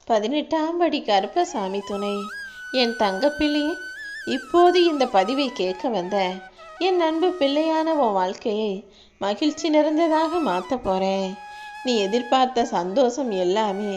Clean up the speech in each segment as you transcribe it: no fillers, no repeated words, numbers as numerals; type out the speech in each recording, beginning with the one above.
18ஆம் படி கருப்பசாமி துணை. என் தங்கப்பிள்ளையே, இப்போது இந்த பதிவை கேட்க வந்த என் அன்பு பிள்ளையான உன் வாழ்க்கையை மகிழ்ச்சி நிறைந்ததாக மாற்ற போகிறேன். நீ எதிர்பார்த்த சந்தோஷம் எல்லாமே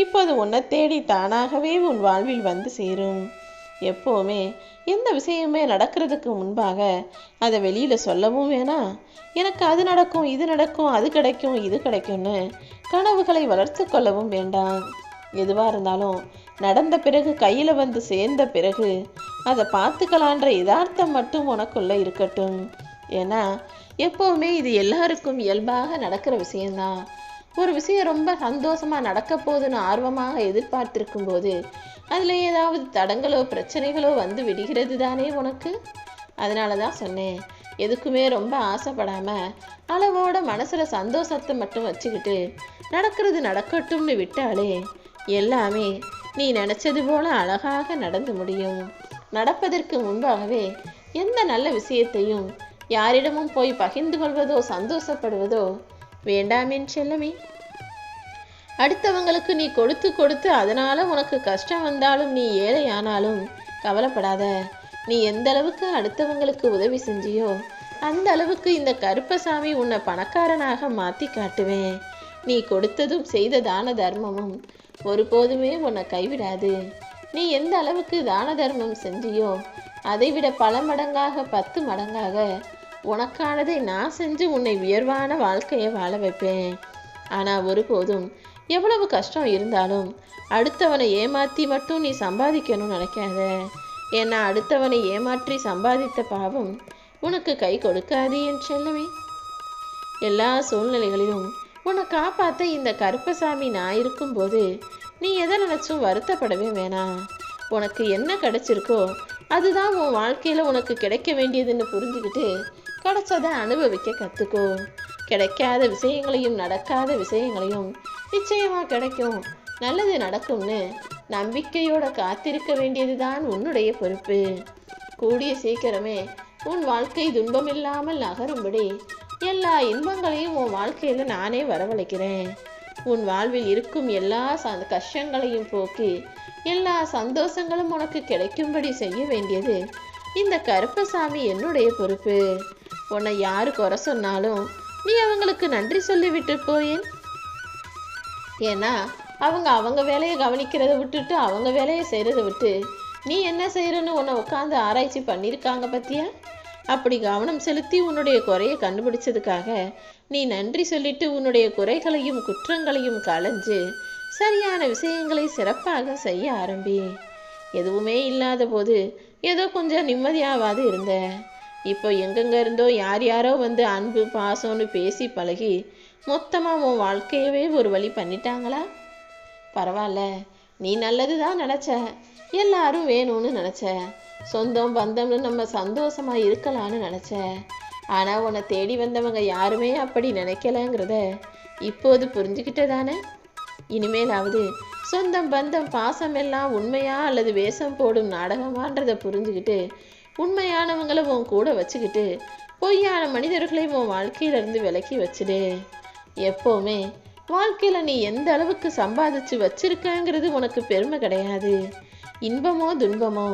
இப்போது உன்னை தேடி தானாகவே உன் வாழ்வில் வந்து சேரும். எப்போவுமே எந்த விஷயமே நடக்கிறதுக்கு முன்பாக அதை வெளியில் சொல்லவும் வேணாம். எனக்கு அது நடக்கும், இது நடக்கும், அது கிடைக்கும், இது கிடைக்கும்னு கனவுகளை வளர்த்து கொள்ளவும் வேண்டாம். எதுவாக இருந்தாலும் நடந்த பிறகு, கையில் வந்து சேர்ந்த பிறகு அதை பார்த்துக்கலான்ற யதார்த்தம் மட்டும் உனக்குள்ளே இருக்கட்டும். ஏன்னா எப்போவுமே இது எல்லாருக்கும் இயல்பாக நடக்கிற விஷயந்தான். ஒரு விஷயம் ரொம்ப சந்தோஷமாக நடக்க போகுதுன்னு ஆர்வமாக எதிர்பார்த்திருக்கும் போது அதில் ஏதாவது தடங்களோ பிரச்சனைகளோ வந்து விடுகிறது தானே உனக்கு. அதனால தான் சொன்னேன், எதுக்குமே ரொம்ப ஆசைப்படாமல் அளவோட மனசில் சந்தோஷத்தை மட்டும் வச்சுக்கிட்டு நடக்கிறது நடக்கட்டும்னு விட்டாலே எல்லாமே நீ நினச்சது போல அழகாக நடந்து முடியும். நடப்பதற்கு முன்பாகவே எந்த நல்ல விஷயத்தையும் யாரிடமும் போய் பகிர்ந்து கொள்வதோ சந்தோஷப்படுவதோ வேண்டாம் என் செல்லமே. அடுத்தவங்களுக்கு நீ கொடுத்து கொடுத்து அதனால உனக்கு கஷ்டம் வந்தாலும், நீ ஏழையானாலும் கவலைப்படாத. நீ எந்த அளவுக்கு அடுத்தவங்களுக்கு உதவி செஞ்சியோ அந்த அளவுக்கு இந்த கருப்பசாமி உன்னை பணக்காரனாக மாற்றி காட்டுவேன். நீ கொடுத்ததும் செய்த தான தர்மமும் ஒருபோதுமே உன்னை கைவிடாது. நீ எந்த அளவுக்கு தான தர்மம் செஞ்சியோ அதை விட பல மடங்காக 10 மடங்காக உனக்கானதை நான் செஞ்சு உன்னை உயர்வான வாழ்க்கையை வாழ வைப்பேன். ஆனால் ஒருபோதும் எவ்வளவு கஷ்டம் இருந்தாலும் அடுத்தவனை ஏமாற்றி மட்டும் நீ சம்பாதிக்கணும்னு நினைக்காத. ஏன்னா அடுத்தவனை ஏமாற்றி சம்பாதித்த பாவம் உனக்கு கை கொடுக்காது என் செல்லமே. எல்லா சூழ்நிலைகளிலும் உன்னை காப்பாற்ற இந்த கருப்பசாமி நான் இருக்கும்போது நீ எதை நினச்சும் வருத்தப்படவே வேணாம். உனக்கு என்ன கிடைச்சிருக்கோ அதுதான் உன் வாழ்க்கையில் உனக்கு கிடைக்க வேண்டியதுன்னு புரிஞ்சுக்கிட்டு கிடைச்சதை அனுபவிக்க கற்றுக்கோ. கிடைக்காத விஷயங்களையும் நடக்காத விஷயங்களையும் நிச்சயமாக கிடைக்கும், நல்லது நடக்கும்னு நம்பிக்கையோட காத்திருக்க வேண்டியது தான் உன்னுடைய பொறுப்பு. கூடிய சீக்கிரமே உன் வாழ்க்கை துன்பமில்லாமல் நகரும்படி எல்லா இன்பங்களையும் உன் வாழ்க்கையில் நானே வரவழைக்கிறேன். உன் வாழ்வில் இருக்கும் எல்லா கஷ்டங்களையும் போக்கி எல்லா சந்தோஷங்களும் உனக்கு கிடைக்கும்படி செய்ய வேண்டியது இந்த கருப்பசாமி என்னுடைய பொறுப்பு. உன்னை யாரு குறை சொன்னாலும் நீ அவங்களுக்கு நன்றி சொல்லிவிட்டு போயேன். ஏன்னா அவங்க வேலையை கவனிக்கிறத விட்டுட்டு அவங்க வேலையை செய்கிறத விட்டு நீ என்ன செய்கிறன்னு உன்னை உட்காந்து ஆராய்ச்சி பண்ணியிருக்காங்க பத்தியா. அப்படி கவனம் செலுத்தி உன்னுடைய குறையை கண்டுபிடிச்சதுக்காக நீ நன்றி சொல்லிட்டு உன்னுடைய குறைகளையும் குற்றங்களையும் களைஞ்சு சரியான விஷயங்களை சிறப்பாக செய்ய ஆரம்பி. எதுவுமே இல்லாத போது ஏதோ கொஞ்சம் நிம்மதியாவது இருந்த. இப்போ எங்கெங்க இருந்தோ யாரோ வந்து அன்பு பாசம்னு பேசி பழகி மொத்தமாக உன் வாழ்க்கையவே ஒரு வழி பண்ணிட்டாங்களா? பரவாயில்ல, நீ நல்லது தான் நினச்ச, எல்லாரும் வேணும்னு நினச்ச, சொந்தம் பந்தம்னு நம்ம சந்தோஷமா இருக்கலான்னு நினச்ச. ஆனால் உன்னை தேடி வந்தவங்க யாருமே அப்படி நினைக்கலங்கிறத இப்போது புரிஞ்சுக்கிட்டதானே. இனிமேலாவது சொந்தம் பந்தம் பாசம் எல்லாம் உண்மையா அல்லது வேஷம் போடும் நாடகமான்றதை புரிஞ்சுக்கிட்டு உண்மையானவங்களை உன் கூட வச்சுக்கிட்டு பொய்யான மனிதர்களை உன் வாழ்க்கையிலிருந்து விலக்கி வச்சுடு. எப்போவுமே வாழ்க்கையில் நீ எந்த அளவுக்கு சம்பாதிச்சு வச்சிருக்கங்கிறது உனக்கு பெருமை கிடையாது. இன்பமோ துன்பமோ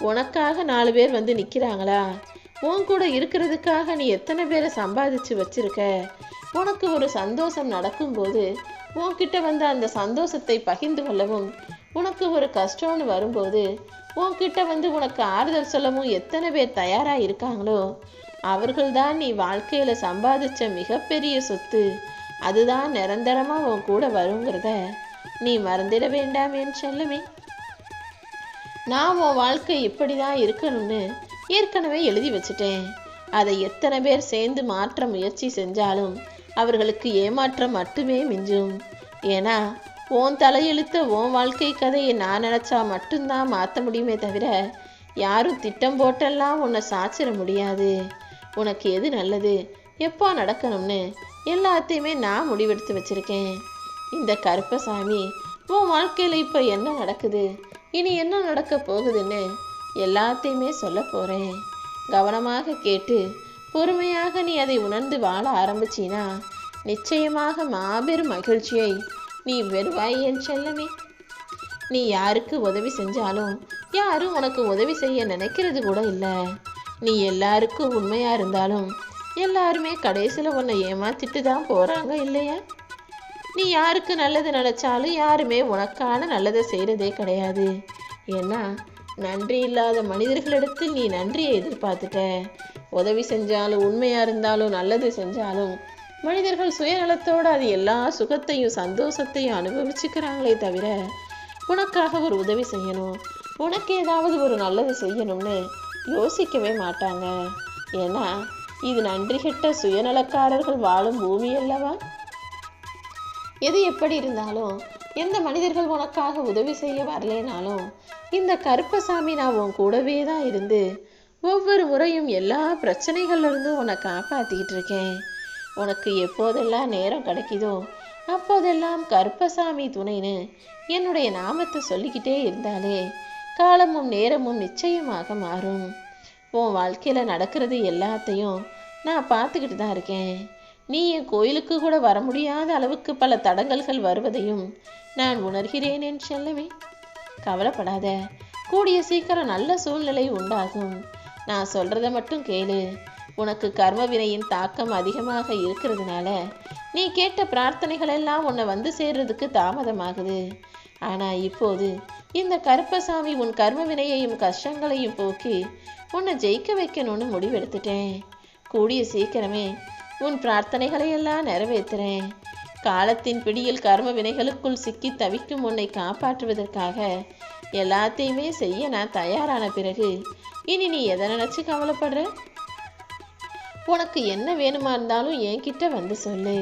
உனக்காக 4 பேர் வந்து நிற்கிறாங்களா, உன் கூட இருக்கிறதுக்காக நீ எத்தனை பேரை சம்பாதிச்சு வச்சிருக்க. உனக்கு ஒரு சந்தோஷம் நடக்கும்போது உன்கிட்ட வந்து அந்த சந்தோஷத்தை பகிர்ந்து கொள்ளவும், உனக்கு ஒரு கஷ்டம்னு வரும்போது உன்கிட்ட வந்து உனக்கு ஆறுதல் சொல்லவும் எத்தனை பேர் தயாராக இருக்காங்களோ அவர்கள்தான் நீ வாழ்க்கையில் சம்பாதிச்ச மிகப்பெரிய சொத்து. அதுதான் நிரந்தரமாக உன் கூட வருங்கிறத நீ மறந்துட வேண்டாம் என் செல்லமே. நான் உன் வாழ்க்கை இப்படி தான் இருக்கணும்னு ஏற்கனவே எழுதி வச்சுட்டேன். அதை எத்தனை பேர் சேர்ந்து மாற்ற முயற்சி செஞ்சாலும் அவர்களுக்கு ஏமாற்றம் மட்டுமே மிஞ்சும். ஏன்னா உன் தலையெழுத்த உன் வாழ்க்கை கதையை நான் நினச்சா மட்டும்தான் மாற்ற முடியுமே தவிர யாரும் திட்டம் போட்டெல்லாம் உன்னை சாச்சிட முடியாது. உனக்கு எது நல்லது, எப்போ நடக்கணும்னு எல்லாத்தையுமே நான் முடிவெடுத்து வச்சுருக்கேன். இந்த கருப்பசாமி உன் வாழ்க்கையில் இப்போ என்ன நடக்குது, இனி என்ன நடக்க போகுதுன்னு எல்லாத்தையுமே சொல்ல போகிறேன். கவனமாக கேட்டு பொறுமையாக நீ அதை உணர்ந்து வாழ ஆரம்பிச்சினா நிச்சயமாக மாபெரும் மகிழ்ச்சியை நீ பெறுவாய் என் செல்லமே. நீ யாருக்கு உதவி செஞ்சாலும் யாரும் உனக்கு உதவி செய்ய நினைக்கிறது கூட இல்லை. நீ எல்லாருக்கும் உண்மையா இருந்தாலும் எல்லாருமே கடைசியில் உன்னை ஏமாத்திட்டு தான் போறாங்க இல்லையா? நீ யாருக்கு நல்லது நினைச்சாலும் யாருமே உனக்கான நல்லதை செய்யறதே கிடையாது. ஏன்னா நன்றி இல்லாத மனிதர்களிடத்தில் நீ நன்றியை எதிர்பார்த்துட்ட. உதவி செஞ்சாலும் உண்மையா இருந்தாலும் நல்லது செஞ்சாலும் மனிதர்கள் சுயநலத்தோடு அது எல்லா சுகத்தையும் சந்தோஷத்தையும் அனுபவிச்சுக்கிறாங்களே தவிர உனக்காக ஒரு உதவி செய்யணும், உனக்கு ஏதாவது ஒரு நல்லது செய்யணும்னு யோசிக்கவே மாட்டாங்க. ஏன்னா இது நன்றி கெட்ட சுயநலக்காரர்கள் வாழும் பூமி அல்லவா? எது எப்படி இருந்தாலும் எந்த மனிதர்கள் உனக்காக உதவி செய்ய வரலேனாலும் இந்த கருப்பசாமி நான் உன் கூடவே தான் இருந்து ஒவ்வொரு முறையும் எல்லா பிரச்சனைகள்ல இருந்தும் உன்னை காப்பாத்திக்கிட்டு இருக்கேன். உனக்கு எப்போதெல்லாம் நேரம் கிடைக்குதோ அப்போதெல்லாம் கருப்பசாமி துணைன்னு என்னுடைய நாமத்தை சொல்லிக்கிட்டே இருந்தாலே காலமும் நேரமும் நிச்சயமாக மாறும். உன் வாழ்க்கையில நடக்கிறது எல்லாத்தையும் நான் பார்த்துக்கிட்டு தான் இருக்கேன். நீ என் கோயிலுக்கு கூட வர முடியாத அளவுக்கு பல தடங்கல்கள் வருவதையும் நான் உணர்கிறேன் என் செல்லமே. கவலைப்படாத, கூடிய சீக்கிரம் நல்ல சூழ்நிலை உண்டாகும். நான் சொல்றத மட்டும் கேளு. உனக்கு கர்ம வினையின் தாக்கம் அதிகமாக இருக்கிறதுனால நீ கேட்ட பிரார்த்தனைகள் எல்லாம் உன்னை வந்து சேர்றதுக்கு தாமதமாகுது. ஆனா இப்போது இந்த கருப்பசாமி உன் கர்ம வினையையும் கஷ்டங்களையும் போக்கி உன்னை ஜெயிக்க வைக்கணும்னு முடிவெடுத்துட்டேன். கூடிய சீக்கிரமே உன் பிரார்த்தனைகளை எல்லாம் நிறைவேற்றுறேன். காலத்தின் பிடியில் கர்ம வினைகளுக்குள் சிக்கி தவிக்கும் உன்னை காப்பாற்றுவதற்காக எல்லாத்தையுமே செய்ய நான் தயாரான பிறகு இனி நீ எதை நினைச்சு கவலைப்படுற? உனக்கு என்ன வேணுமா இருந்தாலும் என்கிட்ட வந்து சொல்லு.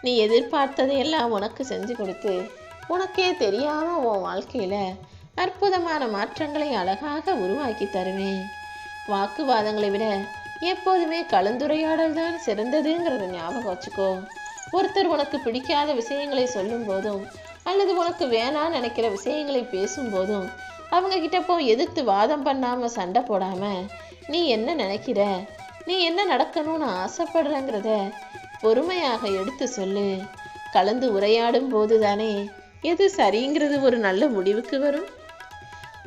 நீ எதிர்பார்த்ததையெல்லாம் உனக்கு செஞ்சு கொடுத்து உனக்கே தெரியாம உன் வாழ்க்கையில அற்புதமான மாற்றங்களை அழகாக உருவாக்கி தருவேன். வாக்குவாதங்களை விட எப்போதுமே கலந்துரையாடல் தான் சிறந்ததுங்கிறத ஞாபகம் வச்சுக்கோ. ஒருத்தர் உனக்கு பிடிக்காத விஷயங்களை சொல்லும் போதும் அல்லது உனக்கு வேணான்னு நினைக்கிற விஷயங்களை பேசும்போதும் அவங்க கிட்ட போய் எதிர்த்து வாதம் பண்ணாம சண்டை போடாம நீ என்ன நினைக்கிற, நீ என்ன நடக்கணும்னு ஆசைப்படுறங்கிறத பொறுமையாக எடுத்து சொல்லு. கலந்து உரையாடும் போது தானே எது சரிங்கிறது ஒரு நல்ல முடிவுக்கு வரும்.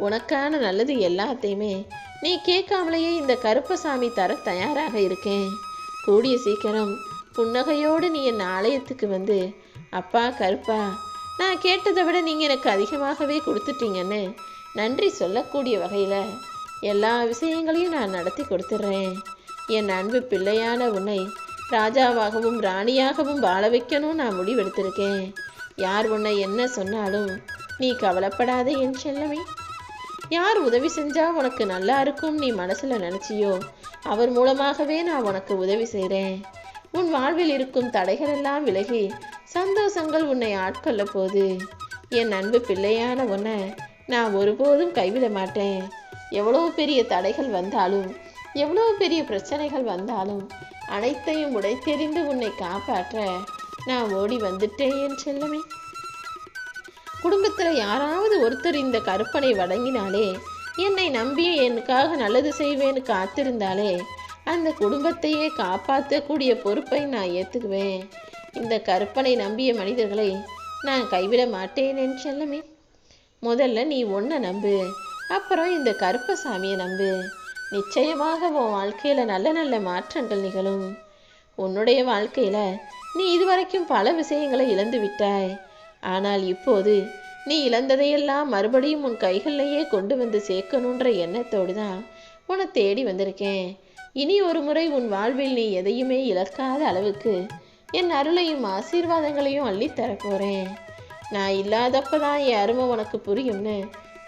உனக்கான நல்லது எல்லாத்தையுமே நீ கேட்காமலேயே இந்த கருப்பசாமி தர தயாராக இருக்கேன். கூடிய சீக்கிரம் புன்னகையோடு நீ என் ஆலயத்துக்கு வந்து, அப்பா கருப்பா, நான் கேட்டதை விட நீங்கள் எனக்கு அதிகமாகவே கொடுத்துட்டீங்கன்னு நன்றி சொல்லக்கூடிய வகையில் எல்லா விஷயங்களையும் நான் நடத்தி கொடுத்துட்றேன். என் அன்பு பிள்ளையான உன்னை ராஜாவாகவும் ராணியாகவும் வாழ வைக்கணும் நான் முடிவெடுத்திருக்கேன். யார் உன்னை என்ன சொன்னாலும் நீ கவலைப்படாதே என் செல்லமே. யார் உதவி செஞ்சா உனக்கு நல்லா இருக்கும் நீ மனசுல நினைச்சியோ அவர் மூலமாகவே நான் உனக்கு உதவி செய்கிறேன். உன் வாழ்வில் இருக்கும் தடைகள் எல்லாம் விலகி சந்தோஷங்கள் உன்னை ஆட்கொள்ள போது. என் அன்பு பிள்ளையான உன்னை நான் ஒருபோதும் கைவிட மாட்டேன். எவ்வளவு பெரிய தடைகள் வந்தாலும் எவ்வளவு பெரிய பிரச்சனைகள் வந்தாலும் அனைத்தையும் உடைத்தெறிந்து உன்னை காப்பாற்ற நான் ஓடி வந்துட்டேன் என் செல்லமே. குடும்பத்தில் யாராவது ஒருத்தர் இந்த கருப்பனை வழங்கினாலே, என்னை நம்பி எனக்காக நல்லது செய்வேன்னு காத்திருந்தாலே அந்த குடும்பத்தையே காப்பாற்றக்கூடிய பொறுப்பை நான் ஏற்றுக்குவேன். இந்த கருப்பனை நம்பிய மனிதர்களை நான் கைவிட மாட்டேன் என் செல்லமே. முதல்ல நீ ஒன்றை நம்பு, அப்புறம் இந்த கருப்பசாமியை நம்பு. நிச்சயமாக உன் வாழ்க்கையில் நல்ல நல்ல மாற்றங்கள் நிகழும். உன்னுடைய வாழ்க்கையில் நீ இதுவரைக்கும் பல விஷயங்களை இழந்து விட்டாய். ஆனால் இப்போது நீ இழந்ததையெல்லாம் மறுபடியும் உன் கைகளிலேயே கொண்டு வந்து சேர்க்கணுன்ற எண்ணத்தோடு தான் உன்னை தேடி வந்திருக்கேன். இனி ஒரு முறை உன் வாழ்வில் நீ எதையுமே இழக்காத அளவுக்கு என் அருளையும் ஆசீர்வாதங்களையும் அள்ளித்தர போகிறேன். நான் இல்லாதப்பதான் என் அருமை உனக்கு புரியும்னு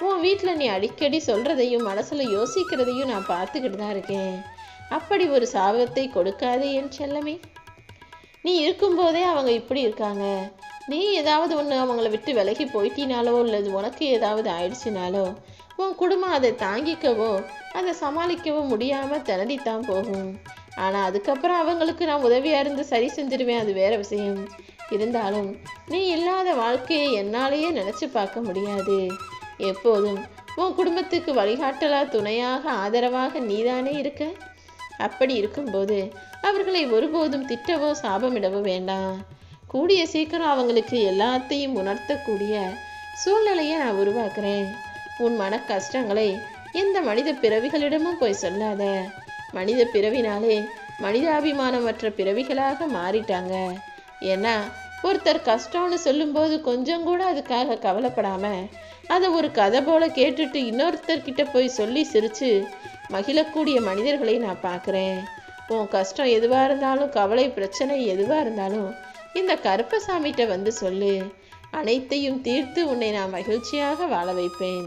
உன் வீட்டில் நீ அடிக்கடி சொல்கிறதையும் மனசில் யோசிக்கிறதையும் நான் பார்த்துக்கிட்டு தான் இருக்கேன். அப்படி ஒரு சாபத்தை கொடுக்காதே என் செல்லமே. நீ இருக்கும்போதே அவங்க இப்படி இருக்காங்க. நீ ஏதாவது ஒன்று அவங்கள விட்டு விலகி போயிட்டினாலோ இல்லது உனக்கு ஏதாவது ஆயிடுச்சுனாலோ உன் குடும்பம் அதை தாங்கிக்கவோ அதை சமாளிக்கவோ முடியாமல் திணறித்தான் போகும். ஆனால் அதுக்கப்புறம் அவங்களுக்கு நான் உதவியாக இருந்து சரி செஞ்சிருவேன், அது வேற விஷயம். இருந்தாலும் நீ இல்லாத வாழ்க்கையை என்னாலேயே நினச்சி பார்க்க முடியாது. எப்போதும் உன் குடும்பத்துக்கு வழிகாட்டலா துணையாக ஆதரவாக நீதானே இருக்க. அப்படி இருக்கும்போது அவர்களை ஒருபோதும் திட்டவோ சாபமிடவோ வேண்டாம். கூடிய சீக்கிரம் அவங்களுக்கு எல்லாத்தையும் உணர்த்தக்கூடிய சூழ்நிலையை நான் உருவாக்குறேன். உன் மன கஷ்டங்களை எந்த மனித பிறவிகளிடமும் போய் சொல்லாத. மனித பிறவினாலே மனிதாபிமானமற்ற பிறவிகளாக மாறிட்டாங்க. ஏன்னா ஒருத்தர் கஷ்டம்னு சொல்லும்போது கொஞ்சம் கூட அதுக்காக கவலைப்படாம அதை ஒரு கதை போல கேட்டுட்டு இன்னொருத்தர்கிட்ட போய் சொல்லி சிரிச்சு மகிழக்கூடிய மனிதர்களை நான் பார்க்குறேன். உன் கஷ்டம் எதுவாக இருந்தாலும், கவலை பிரச்சனை எதுவாக இருந்தாலும் இந்த கருப்பசாமிகிட்ட வந்து சொல்லு. அனைத்தையும் தீர்த்து உன்னை நான் மகிழ்ச்சியாக வாழ வைப்பேன்.